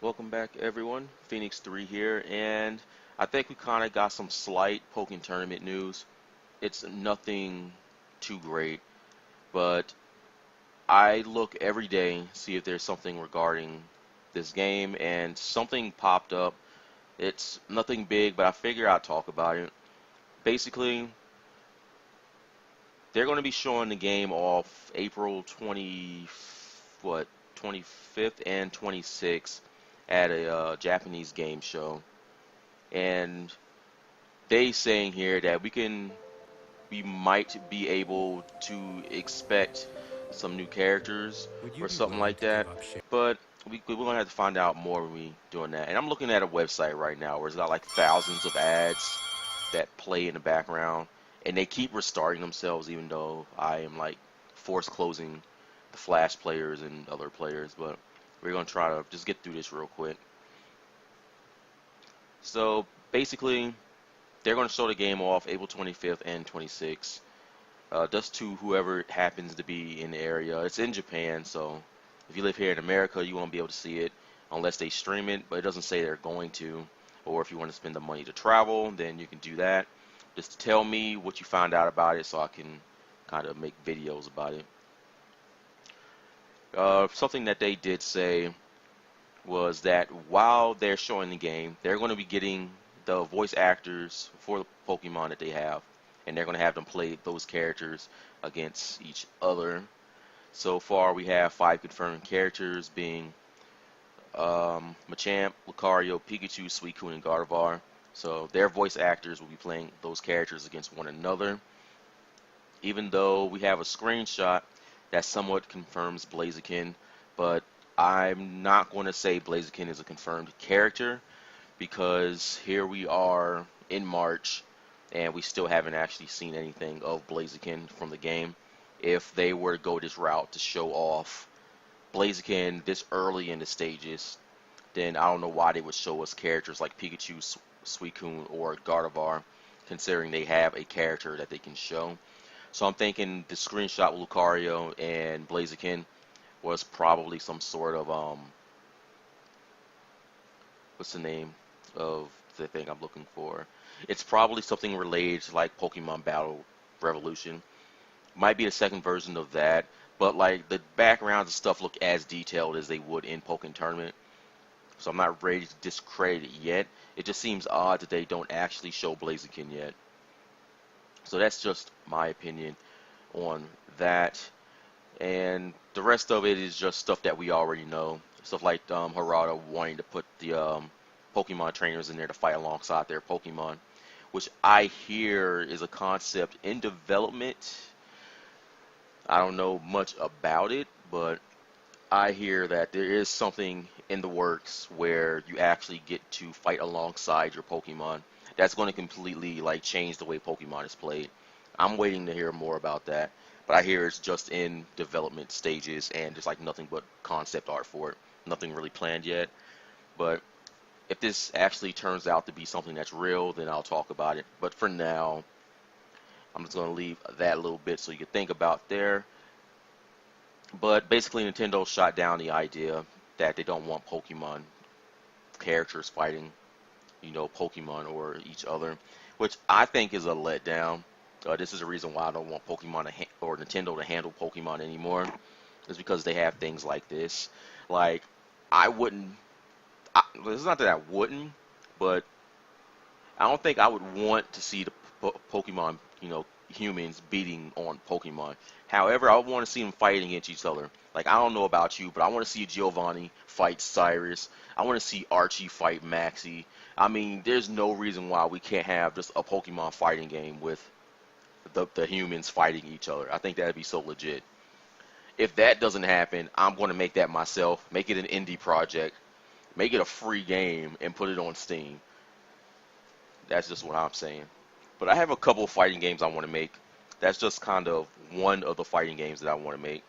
Welcome back, everyone. Phoenix 3 here, and I think we kind of got some slight Pokken Tournament news. It's nothing too great, but I look every day, see if there's something regarding this game, and something popped up. It's nothing big, but I figure I'd talk about it. Basically, they're going to be showing the game off April 20, what, 25th and 26th at a Japanese game show. And they saying here that we might be able to expect some new characters Would you or be something willing like to give that. up shit? But we're gonna have to find out more when we doing that. And I'm looking at a website right now where it's got like thousands of ads that play in the background, and they keep restarting themselves, even though I am like force closing the Flash players and other players. But we're gonna try to just get through this real quick. So basically, they're going to show the game off April 25th and 26th. Just to whoever happens to be in the area. It's in Japan, so if you live here in America, you won't be able to see it unless they stream it, but it doesn't say they're going to. Or if you want to spend the money to travel, then you can do that. Just tell me what you found out about it so I can kind of make videos about it. Something that they did say was that while they're showing the game, they're going to be getting the voice actors for the Pokemon that they have, and they're going to have them play those characters against each other. So far, we have 5 confirmed characters, being Machamp, Lucario, Pikachu, Suicune, and Gardevoir. So their voice actors will be playing those characters against one another. Even though we have a screenshot that somewhat confirms Blaziken, but I'm not going to say Blaziken is a confirmed character because here we are in March and we still haven't actually seen anything of Blaziken from the game. If they were to go this route to show off Blaziken this early in the stages, then I don't know why they would show us characters like Pikachu, Suicune, or Gardevoir, considering they have a character that they can show. So I'm thinking the screenshot with Lucario and Blaziken was probably some sort of what's the name of the thing I'm looking for? It's probably something related to like Pokemon Battle Revolution. Might be the second version of that, but like the backgrounds and stuff look as detailed as they would in Pokken Tournament. So I'm not ready to discredit it yet. It just seems odd that they don't actually show Blaziken yet. So that's just my opinion on that. And the rest of it is just stuff that we already know. Stuff like Harada wanting to put the Pokemon trainers in there to fight alongside their Pokemon, which I hear is a concept in development. I don't know much about it, but I hear that there is something in the works where you actually get to fight alongside your Pokemon. That's going to completely like change the way Pokemon is played. I'm waiting to hear more about that, but I hear it's just in development stages and there's like nothing but concept art for it. Nothing really planned yet. But if this actually turns out to be something that's real, then I'll talk about it. But for now, I'm just going to leave that a little bit so you can think about there. But basically, Nintendo shot down the idea that they don't want Pokemon characters fighting, Pokemon or each other, which I think is a letdown. This is the reason why I don't want Pokemon or Nintendo to handle Pokemon anymore, is because they have things like this. Like, I wouldn't. It's not that I wouldn't, but I don't think I would want to see the Pokemon, humans beating on Pokemon. However, I want to see them fighting against each other. Like, I don't know about you, but I want to see Giovanni fight Cyrus. I want to see Archie fight Maxie. I mean, there's no reason why we can't have just a Pokemon fighting game with the humans fighting each other. I think that'd be so legit. If that doesn't happen, I'm going to make that myself. Make it an indie project. Make it a free game and put it on Steam. That's just what I'm saying. But I have a couple of fighting games I want to make. That's just kind of one of the fighting games that I want to make.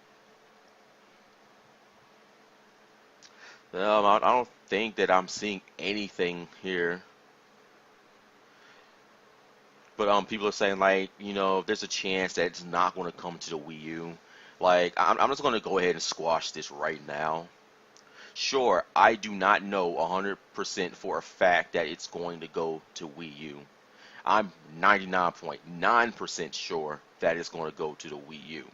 I don't think that I'm seeing anything here. But people are saying like, there's a chance that it's not going to come to the Wii U. Like, I'm just going to go ahead and squash this right now. Sure, I do not know 100% for a fact that it's going to go to Wii U. I'm 99.9% sure that it's going to go to the Wii U.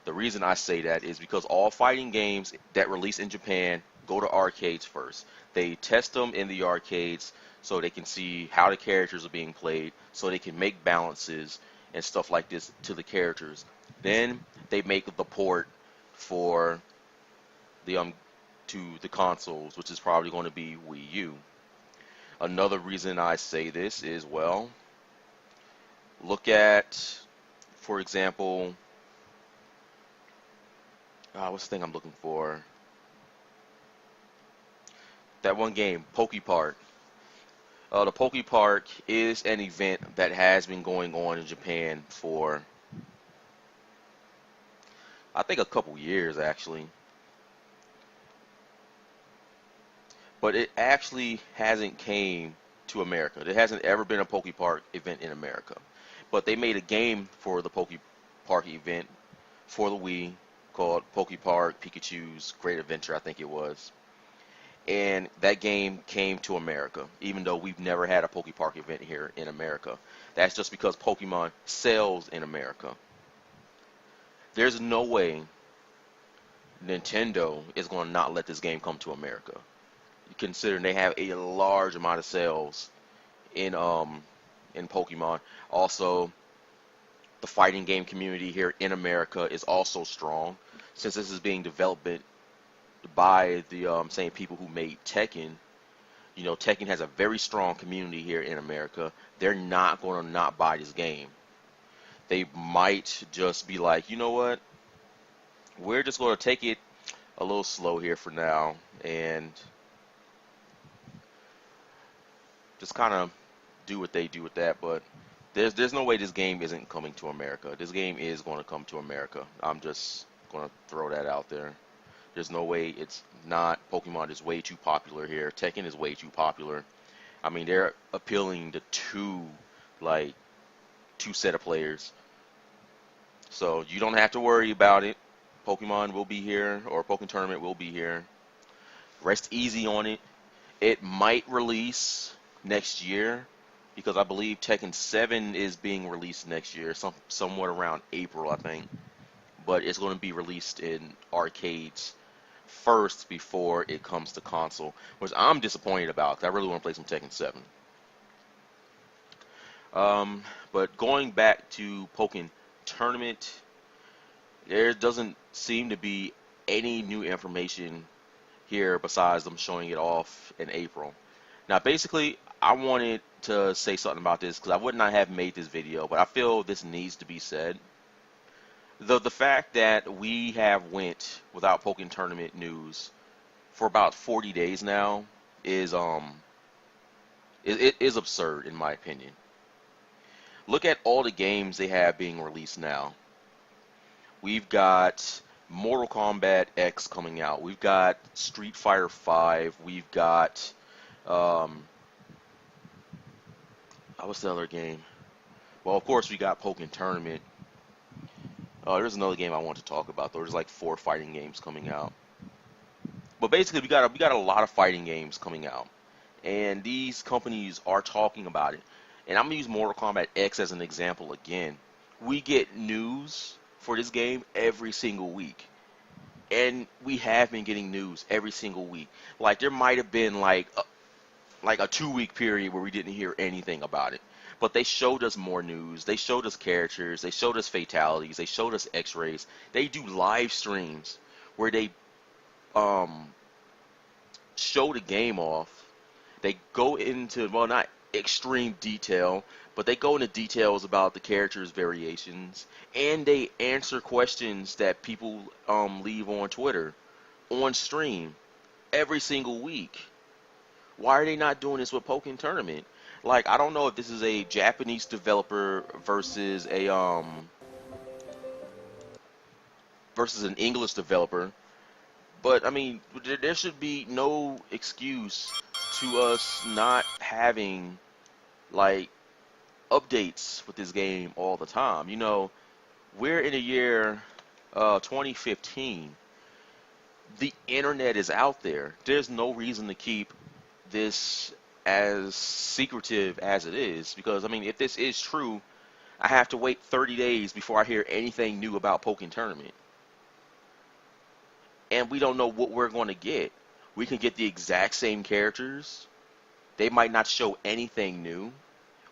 The reason I say that is because all fighting games that release in Japan go to arcades first. They test them in the arcades so they can see how the characters are being played, so they can make balances and stuff like this to the characters. Then they make the port for the to the consoles, which is probably going to be Wii U. Another reason I say this is, well, look at, for example, what's the thing I'm looking for? That one game, PokePark. The PokePark is an event that has been going on in Japan for, I think, a couple years actually. But it actually hasn't came to America. There hasn't ever been a PokePark event in America. But they made a game for the PokePark event for the Wii called PokePark Pikachu's Great Adventure, I think it was. And that game came to America, even though we've never had a PokePark event here in America. That's just because Pokemon sells in America. There's no way Nintendo is going to not let this game come to America, considering they have a large amount of sales in Pokemon. Also, the fighting game community here in America is also strong, since this is being developed by the same people who made Tekken. You know, Tekken has a very strong community here in America. They're not going to not buy this game. They might just be like, you know what, we're just going to take it a little slow here for now and just kind of do what they do with that. But there's no way this game isn't coming to America. This game is going to come to America. I'm just going to throw that out there. There's no way it's not. Pokemon is way too popular here. Tekken is way too popular. I mean, they're appealing to two set of players. So you don't have to worry about it. Pokemon will be here, or Pokken Tournament will be here. Rest easy on it. It might release next year, because I believe Tekken 7 is being released next year, somewhat around April, I think. But it's going to be released in arcades first before it comes to console, which I'm disappointed about, because I really want to play some Tekken 7. But going back to Pokken Tournament, there doesn't seem to be any new information here besides them showing it off in April. Now, basically, I wanted to say something about this because I would not have made this video, but I feel this needs to be said. The fact that we have went without Pokken Tournament news for about 40 days now is it is absurd, in my opinion. Look at all the games they have being released now. We've got Mortal Kombat X coming out. We've got Street Fighter V. We've got what's the other game? Well, of course we got Pokken Tournament. There's another game I want to talk about though. There's like 4 fighting games coming out. But basically we got a lot of fighting games coming out, and these companies are talking about it. And I'm gonna use Mortal Kombat X as an example again. We get news for this game every single week, and we have been getting news every single week. Like, there might have been like a 2-week period where we didn't hear anything about it, but they showed us more news. They showed us characters. They showed us fatalities. They showed us X-rays. They do live streams where they show the game off. They go into, well, not extreme detail, but they go into details about the characters' variations, and they answer questions that people leave on Twitter, on stream, every single week. Why are they not doing this with Pokken Tournament? Like, I don't know if this is a Japanese developer versus an English developer, but I mean, there should be no excuse to us not having like updates with this game all the time. You know, we're in the year 2015. The internet is out there. There's no reason to keep this as secretive as it is, because I mean, if this is true, I have to wait 30 days before I hear anything new about Pokken Tournament. And we don't know what we're going to get. We can get the exact same characters. They might not show anything new,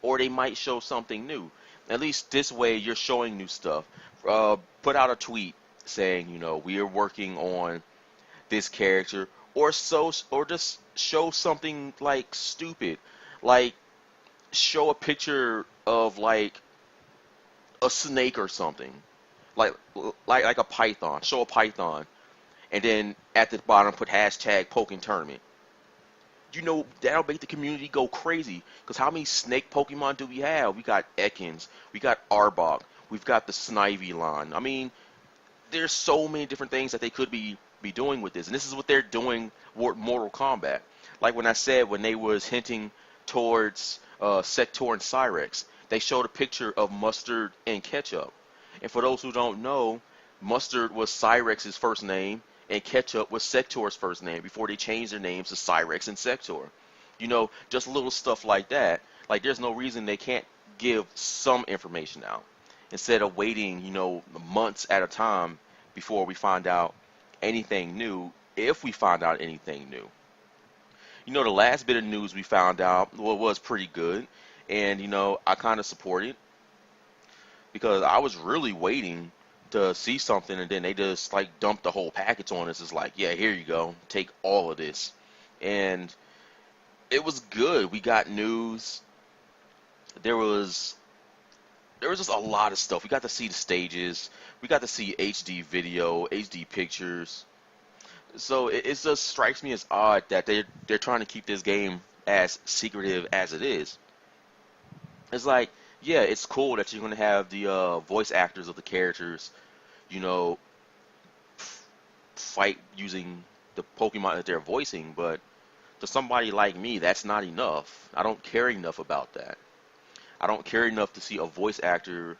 or they might show something new. At least this way, you're showing new stuff. Put out a tweet saying, we are working on this character, or just show something like stupid, like show a picture of like a snake or something, like a python. Show a python, and then at the bottom put hashtag Pokken Tournament. That'll make the community go crazy. Because how many snake Pokemon do we have? We got Ekans, we got Arbok, we've got the Snivy line. I mean, there's so many different things that they could be doing with this. And this is what they're doing with Mortal Kombat. Like when I said, when they was hinting towards Sector and Cyrex, they showed a picture of Mustard and Ketchup. And for those who don't know, Mustard was Cyrex's first name, and Ketchup was Sector's first name before they changed their names to Cyrex and Sector. Just little stuff like that. Like, there's no reason they can't give some information out instead of waiting, months at a time before we find out anything new, if we find out anything new. The last bit of news we found out, was pretty good, and, I kind of support it because I was really waiting to see something, and then they just like dumped the whole package on us. It's like, yeah, here you go, take all of this. And it was good. We got news. There was just a lot of stuff. We got to see the stages, we got to see HD video, HD pictures. So it just strikes me as odd that they're trying to keep this game as secretive as it is. It's like, yeah, it's cool that you're going to have the voice actors of the characters, fight using the Pokemon that they're voicing, but to somebody like me, that's not enough. I don't care enough about that. I don't care enough to see a voice actor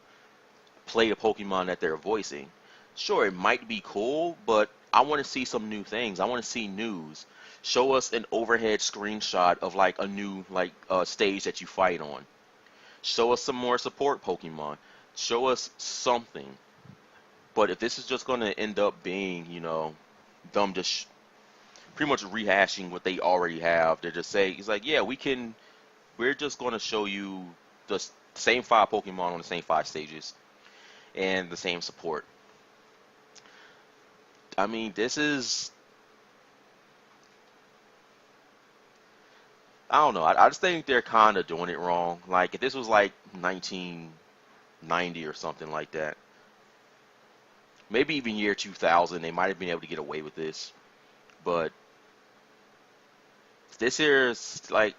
play the Pokemon that they're voicing. Sure, it might be cool, but I want to see some new things. I want to see news. Show us an overhead screenshot of like a new stage that you fight on. Show us some more support Pokemon. Show us something. But if this is just going to end up being, them just pretty much rehashing what they already have, they're just saying, it's like, yeah, we're just going to show you the same 5 Pokemon on the same 5 stages and the same support. I mean, this is, I don't know. I just think they're kind of doing it wrong. Like, if this was like 1990 or something like that, maybe even year 2000, they might have been able to get away with this. But this here is like,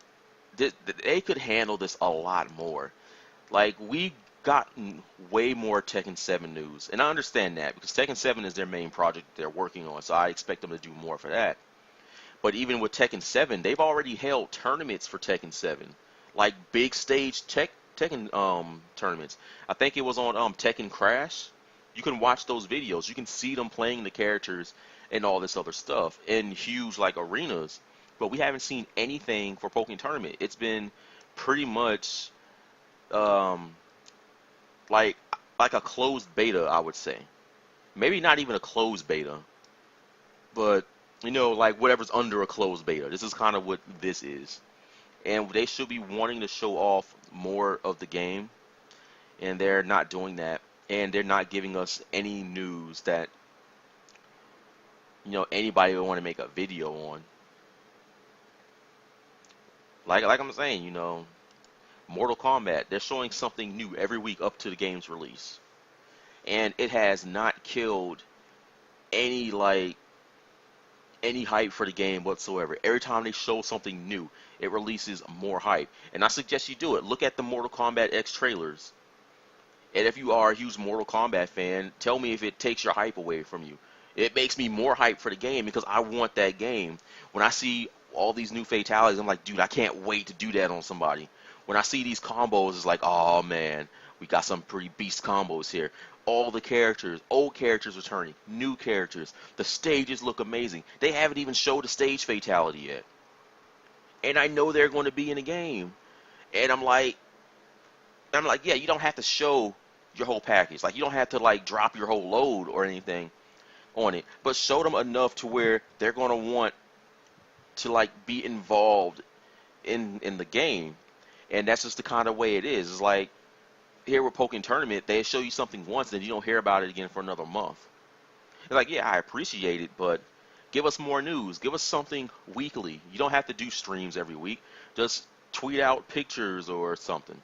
they could handle this a lot more. Like, we gotten way more Tekken 7 news, and I understand that because Tekken 7 is their main project they're working on, so I expect them to do more for that. But even with Tekken 7, they've already held tournaments for Tekken 7, like big stage Tekken tournaments. I think it was on Tekken Crash. You can watch those videos. You can see them playing the characters and all this other stuff in huge like arenas. But we haven't seen anything for Pokken Tournament. It's been pretty much like a closed beta, I would say. Maybe not even a closed beta, but like whatever's under a closed beta. This is kind of what this is. And they should be wanting to show off more of the game, and they're not doing that. And they're not giving us any news that anybody would want to make a video on. Like I'm saying, Mortal Kombat, they're showing something new every week up to the game's release. And it has not killed any hype for the game whatsoever. Every time they show something new, it releases more hype. And I suggest you do it. Look at the Mortal Kombat X trailers. And if you are a huge Mortal Kombat fan, tell me if it takes your hype away from you. It makes me more hype for the game because I want that game. When I see all these new fatalities, I'm like, dude, I can't wait to do that on somebody. When I see these combos, it's like, oh man, we got some pretty beast combos here. all the characters, old characters returning, new characters. The stages look amazing. They haven't even showed a stage fatality yet. And I know they're going to be in the game. And I'm like, yeah, you don't have to show your whole package. Like, you don't have to like drop your whole load or anything on it, but show them enough to where they're going to want to like be involved in the game. And that's just the kind of way it is. It's like here with Pokken Tournament, they show you something once, and you don't hear about it again for another month. It's like, yeah, I appreciate it, but give us more news. Give us something weekly. You don't have to do streams every week. Just tweet out pictures or something.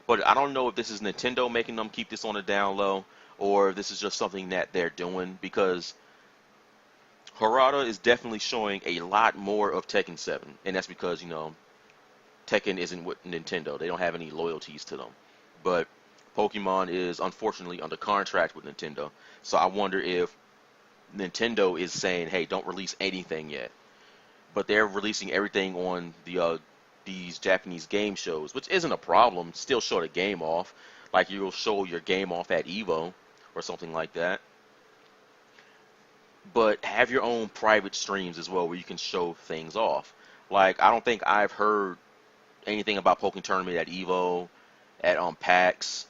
But I don't know if this is Nintendo making them keep this on the down low, or if this is just something that they're doing, because Harada is definitely showing a lot more of Tekken 7, and that's because, Tekken isn't with Nintendo. They don't have any loyalties to them. But Pokemon is unfortunately under contract with Nintendo, so I wonder if Nintendo is saying, hey, don't release anything yet. But they're releasing everything on these Japanese game shows, which isn't a problem. Still show the game off. Like you'll show your game off at EVO or something like that. But have your own private streams as well where you can show things off. Like, I don't think I've heard anything about Pokken Tournament at EVO, at PAX,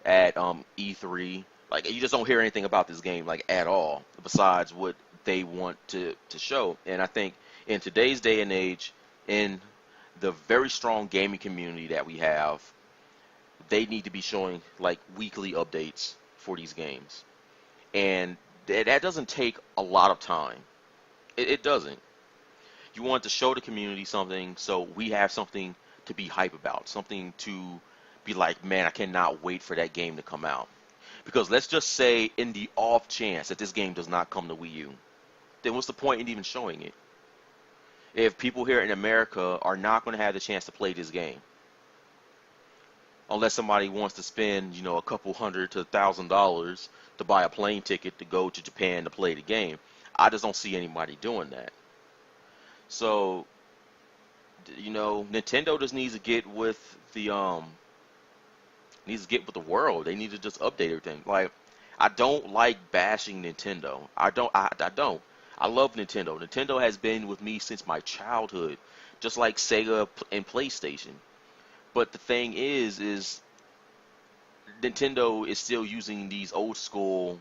at E3. Like, you just don't hear anything about this game, like, at all, besides what they want to show. And I think in today's day and age, in the very strong gaming community that we have, they need to be showing, like, weekly updates for these games. And that doesn't take a lot of time. It doesn't. You want to show the community something so we have something to be hype about, something to be like, man, I cannot wait for that game to come out. Because let's just say in the off chance that this game does not come to Wii U, then what's the point in even showing it? If people here in America are not going to have the chance to play this game, unless somebody wants to spend, a couple $100 to $1,000 to buy a plane ticket to go to Japan to play the game, I just don't see anybody doing that. So, Nintendo just needs to get with the world. They need to just update everything. Like, I don't like bashing Nintendo. I don't. I love Nintendo. Nintendo has been with me since my childhood, just like Sega and PlayStation. But the thing is Nintendo is still using these old school,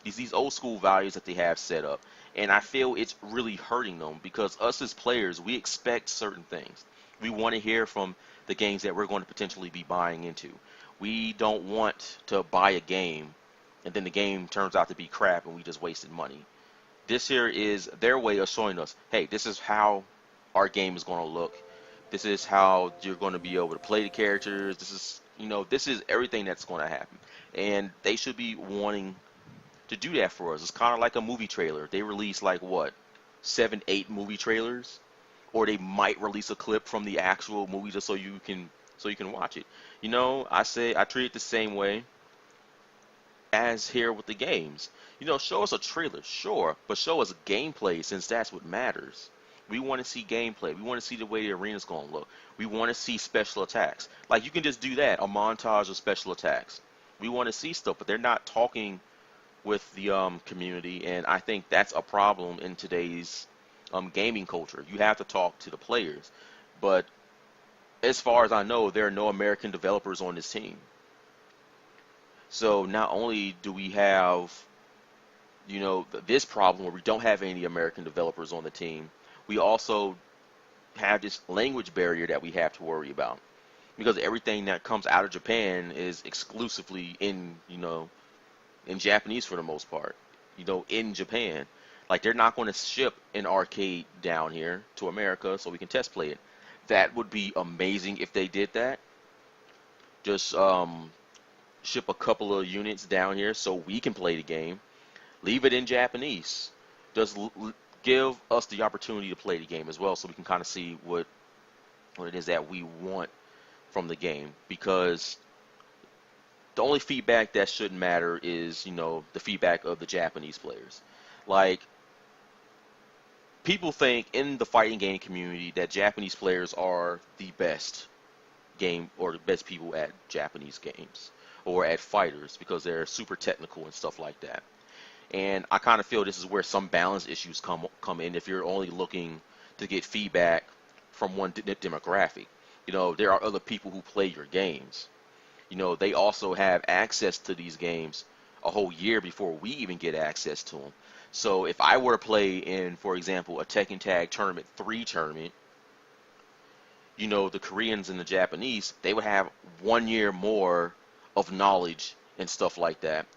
these old school values that they have set up, and I feel it's really hurting them because us as players, we expect certain things. We want to hear from the games that we're going to potentially be buying into. We don't want to buy a game and then the game turns out to be crap and we just wasted money. This here is their way of showing us, hey, this is how our game is going to look. This is how you're going to be able to play the characters. This is everything that's going to happen. And they should be wanting to do that for us. It's kind of like a movie trailer. They release 7, 8 movie trailers, or they might release a clip from the actual movie just so you can watch it. I treat it the same way as here with the games. Show us a trailer, sure, but show us gameplay, since that's what matters. We want to see gameplay. We want to see the way the arena's going to look. We want to see special attacks. Like, you can just do that, a montage of special attacks. We want to see stuff, but they're not talking with the community, and I think that's a problem in today's gaming culture. You have to talk to the players, but as far as I know, there are no American developers on this team. So not only do we have, this problem where we don't have any American developers on the team, we also have this language barrier that we have to worry about, because everything that comes out of Japan is exclusively in Japanese for the most part, in Japan. Like, they're not going to ship an arcade down here to America so we can test play it. That would be amazing if they did that. Just ship a couple of units down here so we can play the game. Leave it in Japanese. Just give us the opportunity to play the game as well, so we can kind of see what it is that we want from the game. Because the only feedback that shouldn't matter is, the feedback of the Japanese players. Like, people think in the fighting game community that Japanese players are the best game or the best people at Japanese games. or at fighters because they're super technical and stuff like that. And I kind of feel this is where some balance issues come in if you're only looking to get feedback from one demographic. You know, there are other people who play your games. You know, they also have access to these games a whole year before we even get access to them. So if I were to play in, for example, a Tekken Tag Tournament 3 tournament, you know, the Koreans and the Japanese, they would have 1 year more of knowledge and stuff like that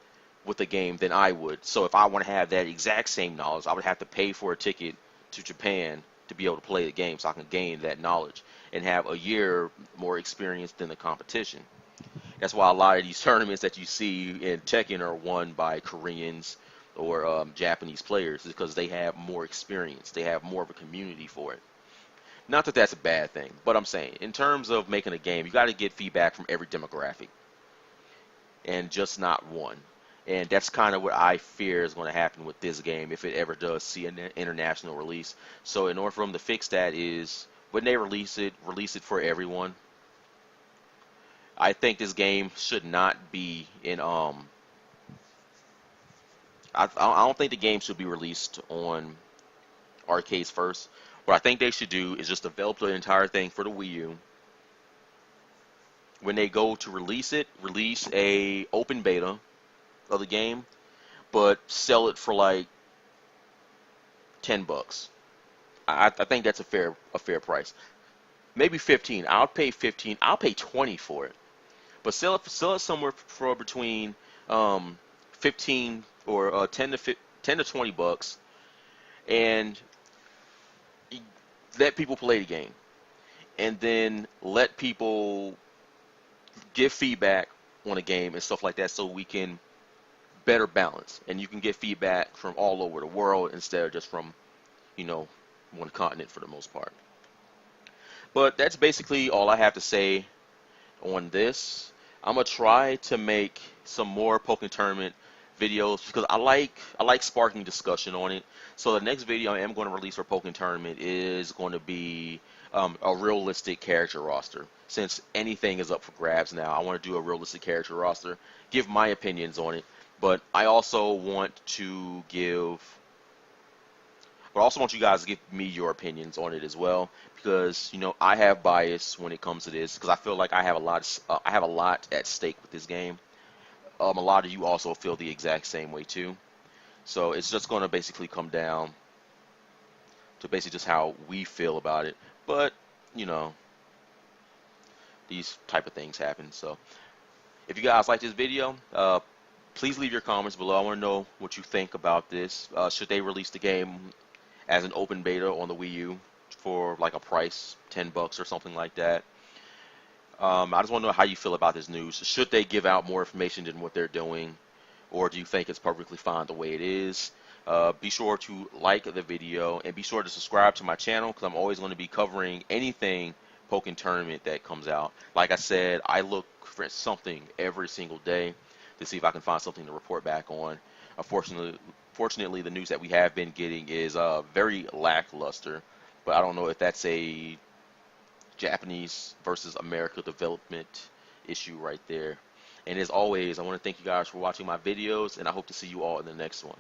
with the game than I would. So if I want to have that exact same knowledge, I would have to pay for a ticket to Japan to be able to play the game so I can gain that knowledge and have a year more experience than the competition. That's why a lot of these tournaments that you see in Tekken are won by Koreans or Japanese players because they have more experience. They have more of a community for it. Not that that's a bad thing, but I'm saying in terms of making a game, you got to get feedback from every demographic and just not one. And that's kind of what I fear is going to happen with this game if it ever does see an international release. So in order for them to fix that is when they release it for everyone. I think this game should not be in I don't think the game should be released on arcades first. What I think they should do is just develop the entire thing for the Wii U. When they go to release it, release a open beta of the game, but sell it for like $10. I think that's a fair price. Maybe 15. I'll pay 15. I'll pay 20 for it. But sell it somewhere for between 15 or 10 to 20 bucks, and let people play the game, and then let people give feedback on the game and stuff like that, so we can better balance, and you can get feedback from all over the world instead of just from, you know, one continent for the most part. But that's basically all I have to say on this. I'm gonna try to make some more Pokken Tournament videos because I like sparking discussion on it. So the next video I am going to release for Pokken Tournament is going to be a realistic character roster. Since anything is up for grabs now, I want to do a realistic character roster, give my opinions on it, but I also want you guys to give me your opinions on it as well, because you know I have bias when it comes to this, because I feel like I have a lot at stake with this game. A lot of you also feel the exact same way too. So it's just going to basically come down to basically just how we feel about it. But you know, these type of things happen. So if you guys like this video, please leave your comments below. I want to know what you think about this. Should they release the game as an open beta on the Wii U for like a price, $10 or something like that? I just want to know how you feel about this news. Should they give out more information than what they're doing, or do you think it's perfectly fine the way it is? Be sure to like the video and be sure to subscribe to my channel, because I'm always going to be covering anything Pokken Tournament that comes out. Like I said, I look for something every single day to see if I can find something to report back on. Fortunately, the news that we have been getting is very lackluster, but I don't know if that's a Japanese versus America development issue right there. And as always, I want to thank you guys for watching my videos, and I hope to see you all in the next one.